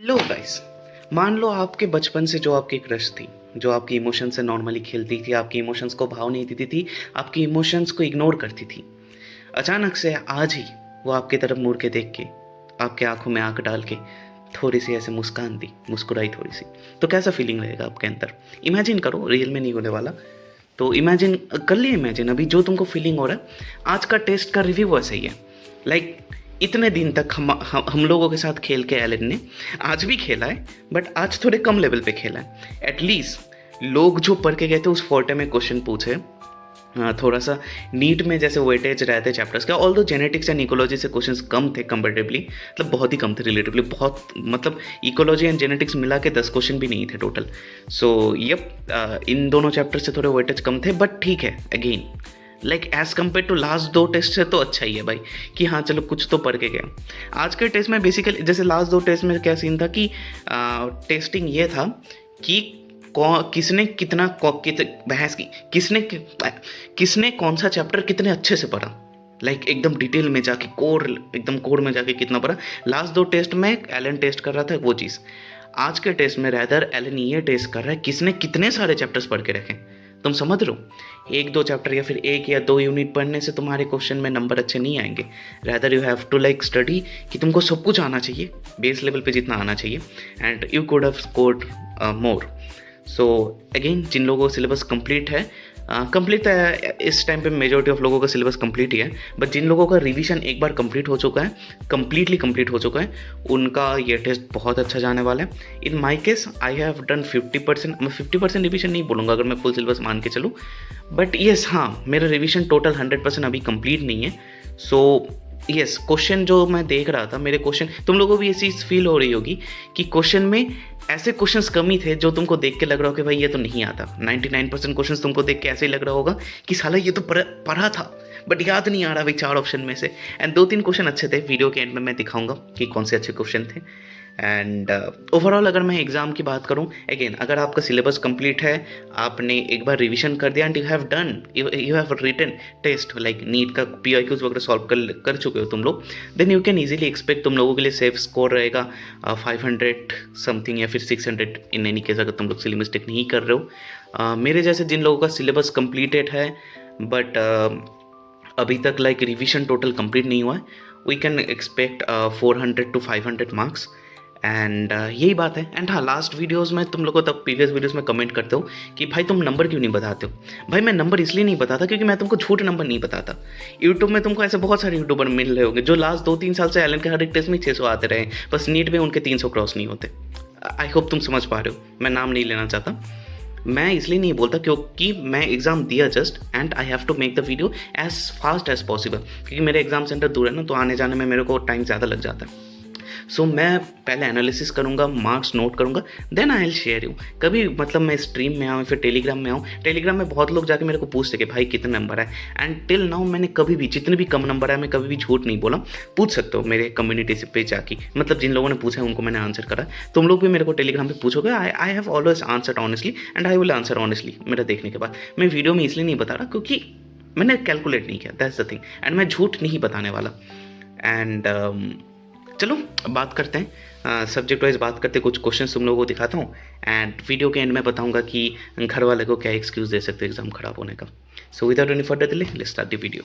लो guys, मान लो आपके बचपन से जो आपकी क्रश थी, जो आपकी इमोशन से नॉर्मली खेलती थी, आपकी इमोशंस को भाव नहीं देती थी, आपकी इमोशंस को इग्नोर करती थी। अचानक से आज ही वो आपकी तरफ मुड़ के देख के, आपके आंखों में आंख डाल के थोड़ी सी ऐसे मुस्कान दी, मुस्कुराई थोड़ी सी, तो कैसा फीलिंग रहेगा आपके अंदर? इमेजिन करो, रियल में नहीं होने वाला। तो इमेजिन कर लिए, इमेजिन अभी जो तुमको फीलिंग हो रहा है। आज का टेस्ट का रिव्यू वैसा ही है। लाइक इतने दिन तक हम लोगों के साथ खेल के एलन ने आज भी खेला है, बट आज थोड़े कम लेवल पे खेला है। एटलीस्ट लोग जो पढ़ के गए थे उस फोर्टे में क्वेश्चन पूछे, थोड़ा सा नीट में जैसे वेटेज रहते चैप्टर्स का, ऑल दो जेनेटिक्स एंड इकोलॉजी से क्वेश्चंस कम थे कंपेरेटिवली, मतलब बहुत ही कम थे रिलेटिवली, बहुत मतलब इकोलॉजी एंड जेनेटिक्स मिला के 10 क्वेश्चन भी नहीं थे टोटल। सो यप, इन दोनों चैप्टर से थोड़े वेटेज कम थे, बट ठीक है, again like as compare to last 2 test से तो अच्छा ही है भाई, कि हाँ चलो कुछ तो पढ़ के गया। आज के टेस्ट में बेसिकली जैसे लास्ट 2 टेस्ट में क्या सीन था कि टेस्टिंग ये था कि किसने कितना बहस की, किसने कौन सा चैप्टर कितने अच्छे से पढ़ा, लाइक एकदम डिटेल में जाके एकदम कोर में जाके कितना पढ़ा। लास्ट 2 टेस्ट में एलन टेस्ट कर रहा था वो चीज़। आज के टेस्ट में रैदर एलन ये टेस्ट कर रहा है किसने कितने सारे चैप्टर्स पढ़ के रखे। तुम समझ रहे हो, 1-2 चैप्टर या फिर 1 या 2 यूनिट पढ़ने से तुम्हारे क्वेश्चन में नंबर अच्छे नहीं आएंगे। Rather you have to like study कि तुमको सब कुछ आना चाहिए, बेस लेवल पे जितना आना चाहिए, and you could have scored more. So again, जिन लोगों का सिलेबस कंप्लीट है, कंप्लीट इस टाइम पे मेजॉरिटी ऑफ लोगों का सिलेबस कंप्लीट ही है, बट जिन लोगों का रिवीजन एक बार कंप्लीट हो चुका है, कंप्लीटली कंप्लीट हो चुका है, उनका ये टेस्ट बहुत अच्छा जाने वाला है। In my case I have done 50%, मैं 50% रिवीजन नहीं बोलूँगा अगर मैं फुल सिलेबस मान के चलूँ, बट येस हाँ, मेरा रिवीजन टोटल 100% अभी कंप्लीट नहीं है। सो यस, क्वेश्चन जो मैं देख रहा था, मेरे क्वेश्चन, तुम लोगों को भी ये चीज़ फील हो रही होगी कि क्वेश्चन में ऐसे क्वेश्चंस कम ही थे जो तुमको देख के लग रहा हो कि भाई ये तो नहीं आता। 99% क्वेश्चंस तुमको देख के ऐसे ही लग रहा होगा कि साला ये तो पढ़ा था बट याद नहीं आ रहा भाई 4 ऑप्शन में से। एंड 2-3 क्वेश्चन अच्छे थे, वीडियो के एंड में मैं दिखाऊंगा कि कौन से अच्छे क्वेश्चन थे। एंड ओवरऑल अगर मैं एग्ज़ाम की बात करूं, अगेन अगर आपका सिलेबस कंप्लीट है, आपने एक बार रिवीजन कर दिया and you have done, you have written test like NEET का PIQs वगैरह सॉल्व कर चुके हो तुम लोग, then you can easily expect तुम लोगों के लिए सेफ स्कोर रहेगा 500 समथिंग या फिर 600 इन एनी केस, अगर तुम लोग सिली मिस्टेक नहीं कर रहे हो। मेरे जैसे जिन लोगों का सिलेबस कंप्लीटेड है बट अभी तक लाइक रिवीजन टोटल कंप्लीट नहीं हुआ है, we can expect 400 to 500 marks. And यही बात है। एंड हाँ, लास्ट वीडियोस में तुम लोगों तब प्रीवियस वीडियोस में कमेंट करते हो कि भाई तुम नंबर क्यों नहीं बताते हो। भाई मैं नंबर इसलिए नहीं बताता क्योंकि मैं तुमको झूठ नंबर नहीं बताता। यूट्यूब में तुमको ऐसे बहुत सारे यूट्यूबर मिल रहे होंगे जो लास्ट 2-3 साल से एलन के हर एक टेस्ट में 600 आते रहे, बस नीट में उनके 300 क्रॉस नहीं होते। आई होप तुम समझ पा रहे हो, मैं नाम नहीं लेना चाहता। मैं इसलिए नहीं बोलता क्योंकि मैं एग्ज़ाम दिया just, and I have to make the video as fast as possible, क्योंकि मेरे एग्जाम सेंटर दूर है ना, तो आने जाने में मेरे को टाइम ज़्यादा लग जाता है। सो मैं पहले एनालिसिस करूँगा, मार्क्स नोट करूँगा, then I will share you. कभी मतलब मैं स्ट्रीम में आऊँ फिर टेलीग्राम में आऊँ, टेलीग्राम में बहुत लोग जाके मेरे को पूछते कि भाई कितने नंबर है, एंड टिल नाउ मैंने कभी भी जितने भी कम नंबर है मैं कभी भी झूठ नहीं बोला। पूछ सकते हो मेरे कम्युनिटी से पे जाके, मतलब जिन लोगों ने पूछा है उनको मैंने आंसर करा। तुम लोग भी मेरे को टेलीग्राम पे पूछोगे, I have always answer honestly and I will answer honestly. मेरा देखने के बाद मैं वीडियो में इसलिए नहीं बता रहा क्योंकि मैंने कैलकुलेट नहीं किया, दैट्स द थिंग, एंड मैं झूठ नहीं बताने वाला। एंड चलो बात करते हैं, सब्जेक्ट वाइज बात करते हैं, कुछ क्वेश्चन तुम लोगों को दिखाता हूँ एंड वीडियो के एंड में बताऊँगा कि घर वाले को क्या एक्सक्यूज़ दे सकते हैं एग्ज़ाम खराब होने का। So without any further delay let's start the video.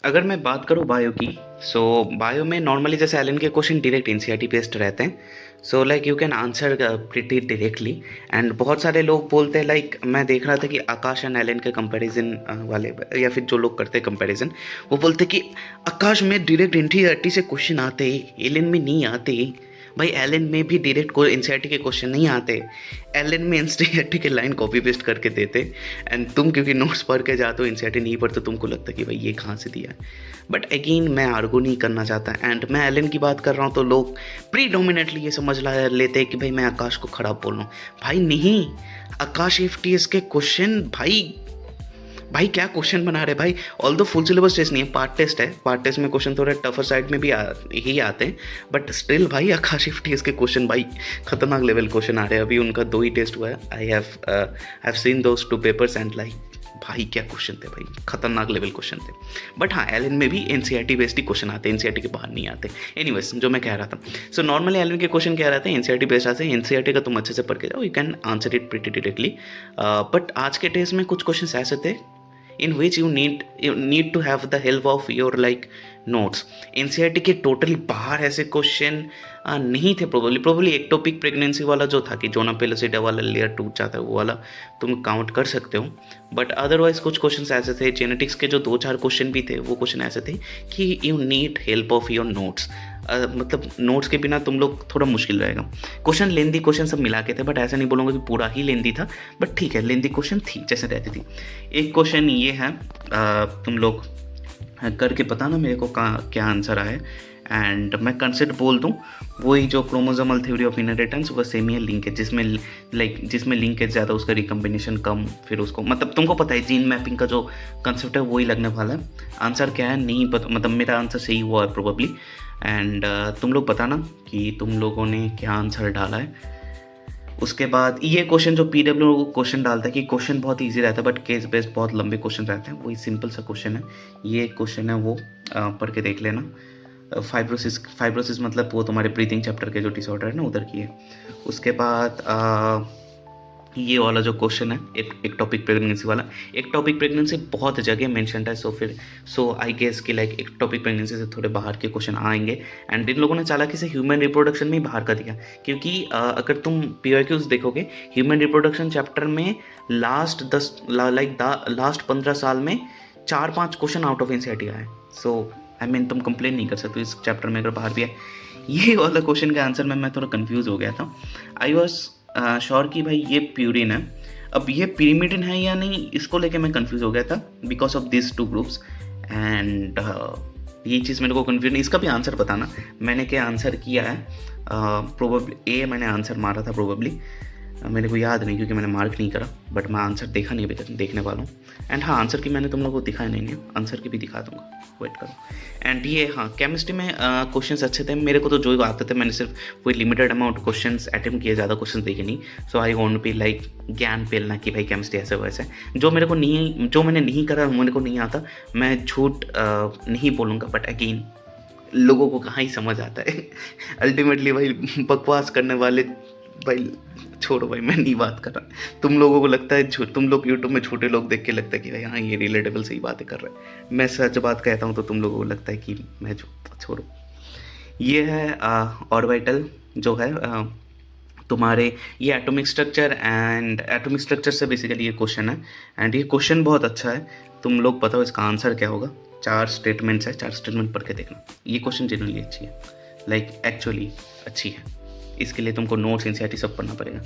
अगर मैं बात करूँ बायो की, सो बायो में नॉर्मली जैसे एलन के क्वेश्चन डायरेक्ट NCERT बेस्ड रहते हैं, so like you can answer pretty directly. And बहुत सारे लोग बोलते हैं, लाइक मैं देख रहा था कि आकाश एंड एलन के कंपैरिजन वाले, या फिर जो लोग करते हैं कंपैरिजन, वो बोलते कि आकाश में डायरेक्ट NCERT से क्वेश्चन आते, एलन में नहीं आते। भाई एलन में भी डायरेक्ट NCERT के क्वेश्चन नहीं आते, एलन में NCERT के लाइन कॉपी पेस्ट करके देते, एंड तुम क्योंकि नोट्स पढ़ के जाते हो, NCERT नहीं पढ़ते, तुमको लगता है कि भाई ये कहाँ से दिया है। बट अगेन मैं आर्गू नहीं करना चाहता, एंड मैं एलन की बात कर रहा हूँ तो लोग प्रीडोमिनेटली ये समझ लेते हैं कि भाई मैं आकाश को खराब बोल रहा हूँ। भाई नहीं, आकाश FTS के क्वेश्चन भाई क्या क्वेश्चन बना रहे भाई। ऑल दो फुल सिलेबस टेस्ट नहीं है, पार्ट टेस्ट है, पार्ट टेस्ट में क्वेश्चन थोड़े टफर साइड में भी ही आते हैं, बट स्टिल भाई आकाश FTS के क्वेश्चन भाई खतरनाक लेवल क्वेश्चन आ रहे हैं। अभी उनका 2 ही टेस्ट हुआ है, I have seen those 2 papers and like भाई क्या क्वेश्चन थे भाई, खतरनाक लेवल क्वेश्चन थे। बट हाँ, एलन में भी एनसीईआरटी बेस्ड ही क्वेश्चन आते हैं, एनसीईआरटी के बाहर नहीं आते। एनीवेज, जो मैं कह रहा था, सो नॉर्मली एलन के क्वेश्चन क्या रहते हैं, एनसीईआरटी बेस्ड आते हैं। एनसीईआरटी का तुम अच्छे से पढ़ के जाओ, you can answer it pretty directly. But आज के टेस्ट में कुछ क्वेश्चन ऐसे थे in which you need to have the help of your like notes। NCERT के टोटली बाहर ऐसे क्वेश्चन नहीं थे। प्रोबेबली एक टॉपिक प्रेगनेंसी वाला जो था कि जोना पेलोसिडा वाला लेयर टूट जाता है, वो वाला तुम काउंट कर सकते हो। बट अदरवाइज कुछ क्वेश्चन ऐसे थे, जेनेटिक्स के जो 2-4 क्वेश्चन भी थे, वो क्वेश्चन ऐसे थे कि you need help of your notes. मतलब नोट्स के बिना तुम लोग थोड़ा मुश्किल रहेगा। क्वेश्चन लेंदी क्वेश्चन सब मिला के थे, बट ऐसा नहीं बोलूँगा कि पूरा ही लेंदी था, बट ठीक है, लेंदी क्वेश्चन थी जैसे रहती थी। एक क्वेश्चन ये है, तुम लोग करके पता ना मेरे को क्या आंसर आए, एंड मैं कंसेप्ट बोल दूँ, वही जो क्रोमोसोमल थ्योरी ऑफ इनहेरिटेंस, वो सेम ही लिंकेज, जिसमें लिंकेज ज़्यादा, उसका रिकम्बिनेशन कम, फिर उसको मतलब तुमको पता है जीन मैपिंग का जो कंसेप्ट है वही लगने वाला है। आंसर क्या है नहीं पता, मतलब मेरा आंसर सही हुआ है प्रोबेबली, एंड तुम लोग बताना कि तुम लोगों ने क्या आंसर डाला है। उसके बाद ये क्वेश्चन जो पीडब्ल्यू क्वेश्चन डालता है कि क्वेश्चन बहुत इजी रहता है बट केस बेस्ड बहुत लंबे क्वेश्चन रहते हैं, वही सिंपल सा क्वेश्चन है। ये क्वेश्चन है, वो पढ़ के देख लेना। फाइब्रोसिस मतलब वो तुम्हारे ब्रीथिंग चैप्टर के जो डिसऑर्डर है ना, उधर की है। उसके बाद ये वाला जो क्वेश्चन है, एक टॉपिक प्रेगनेंसी वाला। एक टॉपिक प्रेगनेंसी बहुत जगह मेंशन्ड है, सो आई गेस कि लाइक एक टॉपिक प्रेगनेंसी से थोड़े बाहर के क्वेश्चन आएंगे। एंड इन लोगों ने चालाकी से ह्यूमन रिप्रोडक्शन में ही बाहर कर दिया, क्योंकि अगर तुम पीवाईक्यूज देखोगे, ह्यूमन रिप्रोडक्शन चैप्टर में लास्ट 15 साल में 4-5 क्वेश्चन आउट ऑफ एनसीईआरटी आए। सो आई मीन तुम कंप्लेन नहीं कर सकते इस चैप्टर में अगर बाहर भी है। ये वाला क्वेश्चन का आंसर में मैं थोड़ा कंफ्यूज हो गया था। आई वॉज श्योर कि भाई ये प्यूरिन है, अब ये पिरिमिडिन है या नहीं, इसको लेके मैं कंफ्यूज हो गया था because of this 2 groups. And ये चीज़ मेरे को कंफ्यूज, इसका भी आंसर बताना मैंने क्या आंसर किया है। प्रोबेबली ए मैंने आंसर मारा था, प्रोबेबली मेरे को याद नहीं क्योंकि मैंने मार्क नहीं करा, बट मैं आंसर देखा नहीं, देखने वाला हूँ। एंड हाँ, आंसर की मैंने तुम लोगों को दिखाया नहीं, आंसर की भी दिखा दूंगा, वेट करो। एंड ये हाँ, केमिस्ट्री में क्वेश्चंस अच्छे थे मेरे को, तो जो आते थे मैंने सिर्फ वही लिमिटेड अमाउंट क्वेश्चंस अटेम्प्ट किए, ज़्यादा क्वेश्चंस देखे नहीं। सो आई वॉन्ट बी लाइक ज्ञान पेलना कि भाई केमिस्ट्री ऐसे वैसे, जो मैंने नहीं करा, मेरे को नहीं आता, मैं झूठ नहीं बोलूँगा। बट अगेन लोगों को कहाँ ही समझ आता है अल्टीमेटली भाई बकवास करने वाले, भाई छोड़ो भाई, मैं नहीं बात कर रहा। तुम लोगों को लगता है, तुम लोग यूट्यूब में छोटे लोग देख के लगता है कि भाई हाँ ये रिलेटेबल सही बातें कर रहा है, मैं सच बात कहता हूँ तो तुम लोगों को लगता है कि मैं छोड़ो। ये है ऑर्बिटल जो है तुम्हारे, ये atomic structure, and atomic structure से बेसिकली ये क्वेश्चन है। एंड ये क्वेश्चन बहुत अच्छा है, तुम लोग बताओ इसका आंसर क्या होगा। 4 स्टेटमेंट्स है, 4 स्टेटमेंट पढ़ के देखना। ये क्वेश्चन जनरली अच्छी है, लाइक एक्चुअली अच्छी है, इसके लिए तुमको नोट्स एनसीईआरटी सब पढ़ना पड़ेगा।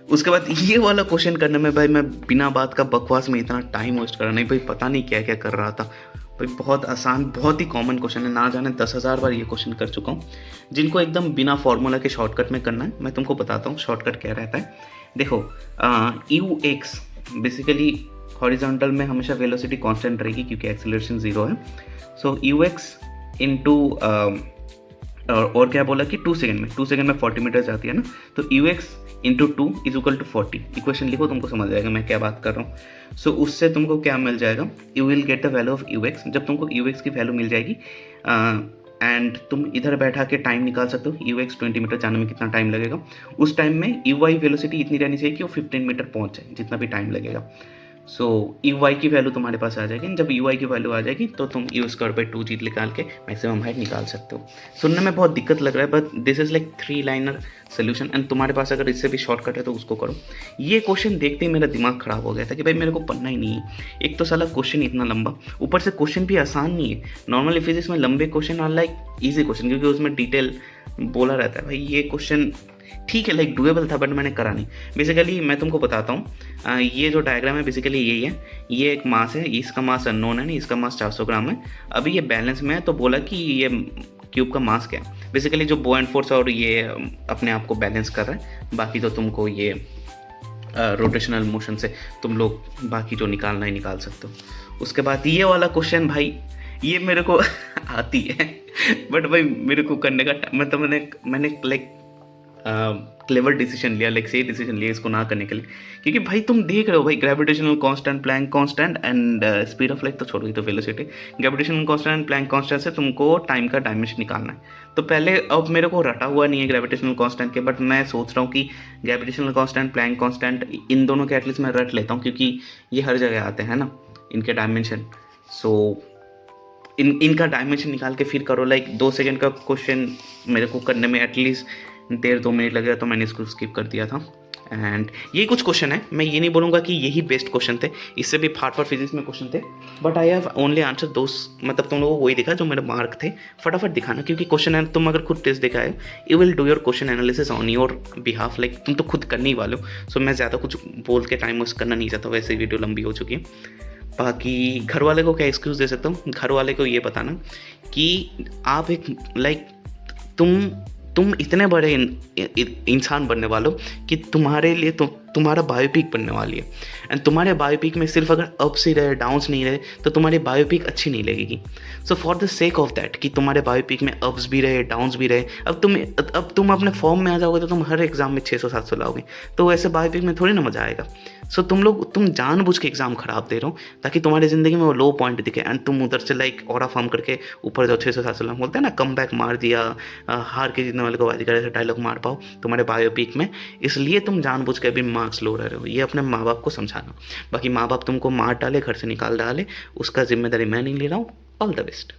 उसके बाद ये वाला क्वेश्चन करने में भाई मैं बिना बात का बकवास में इतना टाइम वेस्ट करा नहीं भाई, पता नहीं क्या क्या कर रहा था भाई। बहुत आसान, बहुत ही कॉमन क्वेश्चन है, ना जाने 10,000 बार ये क्वेश्चन कर चुका हूँ। जिनको एकदम बिना फॉर्मूला के शॉर्टकट में करना है, मैं तुमको बताता हूँ शॉर्टकट क्या रहता है। देखो ux बेसिकली हॉरिजॉन्टल में हमेशा वेलोसिटी कांस्टेंट रहेगी क्योंकि एक्सेलरेशन 0 है। सो ux इनटू और क्या बोला कि 2 सेकंड में 40 मीटर जाती है ना, तो ux into 2 is equal to 40। Equation लिखो, तुमको समझ जाएगा मैं क्या बात कर रहा हूँ। सो उससे तुमको क्या मिल जाएगा, you will get the value of ux। जब तुमको ux की वैल्यू मिल जाएगी एंड तुम इधर बैठा के टाइम निकाल सकते हो, ux 20 मीटर जाने में कितना टाइम लगेगा, उस टाइम में uy वेलोसिटी इतनी रहनी चाहिए कि वो 15 मीटर पहुँच जाए, जितना भी टाइम लगेगा। सो uy की वैल्यू तुम्हारे पास आ जाएगी। जब uy की वैल्यू आ जाएगी तो तुम u² निकाल के मैक्सिमम हाइट निकाल सकते हो। सुनने में बहुत दिक्कत लग रहा है but this is like 3 liner solution, and तुम्हारे पास अगर इससे भी शॉर्टकट है तो उसको करो। ये क्वेश्चन देखते ही मेरा दिमाग खराब हो गया था कि भाई मेरे को पढ़ना ही नहीं है। एक तो साला क्वेश्चन इतना लंबा, ऊपर से क्वेश्चन भी आसान नहीं है। नॉर्मली फिजिक्स में लंबे question are like easy question क्योंकि उसमें डिटेल बोला रहता है। भाई ये क्वेश्चन ठीक है लाइक डुएबल था बट मैंने करा नहीं। बेसिकली मैं तुमको बताता हूँ, ये जो डायग्राम है बेसिकली यही है। ये एक मास है, इसका मास अननोन है, नहीं इसका मास 400 ग्राम है। अभी ये बैलेंस में है तो बोला कि ये क्यूब का मास क्या है। बेसिकली जो बॉयंट फोर्स और ये अपने आप को बैलेंस कर रहा है, बाकी तो तुमको ये रोटेशनल मोशन से तुम लोग बाकी जो निकालना है निकाल सकते हो। उसके बाद ये वाला क्वेश्चन भाई ये मेरे को आती है बट भाई मेरे को करने का मतलब मैंने लाइक क्लेवर डिसीजन लिया, लाइक सही डिसीजन लिया इसको ना करने के लिए, क्योंकि भाई तुम देख रहे हो भाई gravitational constant, Planck constant and speed of light तो छोड़ो, ये तो velocity. Gravitational constant and Planck constant से तुमको टाइम का डायमेंशन निकालना है। तो पहले, अब मेरे को रटा हुआ नहीं है ग्रेविटेशनल कांस्टेंट के, बट मैं सोच रहा हूँ कि ग्रेविटेशनल कांस्टेंट, प्लैंक कांस्टेंट, इन दोनों के एटलीस्ट मैं रट लेता हूँ, क्योंकि ये हर जगह आते हैं ना इनके डायमेंशन। सो इनका डायमेंशन निकाल के फिर करो। लाइक 2 सेकंड का क्वेश्चन मेरे को करने में एटलीस्ट 1.5-2 मिनट लगेगा, तो मैंने इसको स्किप कर दिया था। एंड ये कुछ क्वेश्चन है, मैं ये नहीं बोलूँगा कि यही बेस्ट क्वेश्चन थे, इससे भी हार्ड फॉर फिजिक्स में क्वेश्चन थे, but I have only answer दोस, मतलब तुम लोगों को वही दिखा जो मेरे मार्क थे। फटाफट दिखाना, क्योंकि क्वेश्चन है, तुम अगर खुद टेस्ट दिखाए, you will do your question analysis on your behalf, like तुम तो खुद करने ही वाले हो। सो मैं ज़्यादा कुछ बोल के टाइम वेस्ट करना नहीं चाहता, वैसे वीडियो लंबी हो चुकी है। बाकी घर वाले को क्या एक्सक्यूज़ दे सकता हूँ, घर वाले को ये बताना कि आप एक लाइक तुम इतने बड़े इंसान बनने वाले हो कि तुम्हारे लिए तुम्हारा बायोपिक बनने वाली है। एंड तुम्हारे बायोपिक में सिर्फ अगर अप्स ही रहे, डाउन्स नहीं रहे, तो तुम्हारी बायोपिक अच्छी नहीं लगेगी। So for the sake of that कि तुम्हारे बायोपिक में अप्स भी रहे, डाउन्स भी रहे, अब तुम अपने फॉर्म में आ जाओगे तो तुम हर एग्जाम में 600-700 लाओगे, तो ऐसे बायोपिक में थोड़ी ना मज़ा आएगा। सो तुम जानबूझ के एग्जाम खराब दे रहे हो ताकि तुम्हारी ज़िंदगी में वो लो पॉइंट दिखे, एंड तुम उधर से लाइक ऑरा फॉर्म करके ऊपर जाओ, 600-700 लाख बोलते हैं ना, कम बैक मार दिया, हार के जीतने वाले को बाजीगर, ऐसे डायलॉग मार पाओ तुम्हारे बायोपिक में, इसलिए तुम जानबूझ के अभी मार्क्स लो रहे हो। ये अपने माँ बाप को समझाना। बाकी माँ बाप तुमको मार डाले, घर से निकाल डाले, उसका जिम्मेदारी मैं नहीं ले रहा हूँ। All the best.